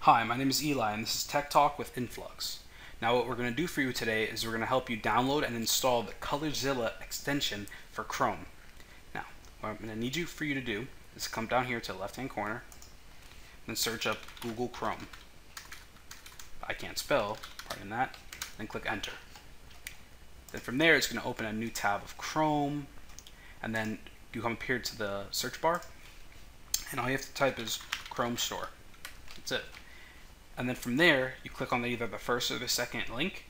Hi, my name is Eli and this is Tech Talk with Influx. Now what we're going to do for you today is we're going to help you download and install the ColorZilla extension for Chrome. Now, what I'm going to need for you to do is come down here to the left hand corner and search up Google Chrome. I can't spell, pardon that, then click enter. Then from there it's going to open a new tab of Chrome, and then you come up here to the search bar and all you have to type is Chrome Store. That's it. And then from there, you click on either the first or the second link,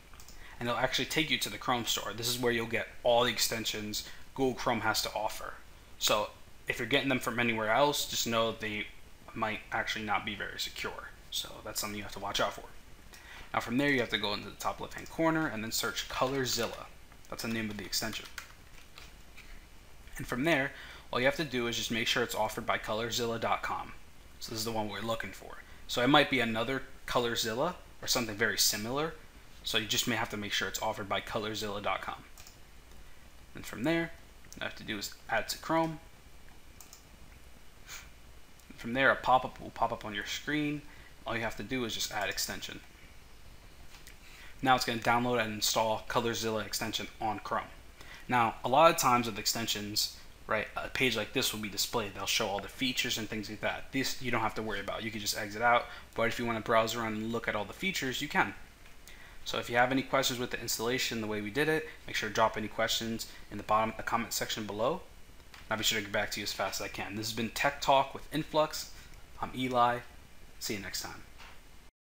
and it'll actually take you to the Chrome Store. This is where you'll get all the extensions Google Chrome has to offer. So if you're getting them from anywhere else, just know they might actually not be very secure. So that's something you have to watch out for. Now from there, you have to go into the top left-hand corner and then search ColorZilla. That's the name of the extension. And from there, all you have to do is just make sure it's offered by ColorZilla.com. So this is the one we're looking for. So it might be another ColorZilla or something very similar. So you just may have to make sure it's offered by ColorZilla.com. And from there, all you have to do is add to Chrome. And from there, a pop-up will pop up on your screen. All you have to do is just add extension. Now it's going to download and install ColorZilla extension on Chrome. Now, a lot of times with extensions, right, a page like this will be displayed. They'll show all the features and things like that. This you don't have to worry about. You can just exit out. But if you want to browse around and look at all the features, you can. So if you have any questions with the installation, the way we did it, make sure to drop any questions in the bottom of the comment section below. I'll be sure to get back to you as fast as I can. This has been Tech Talk with Influx. I'm Eli. See you next time.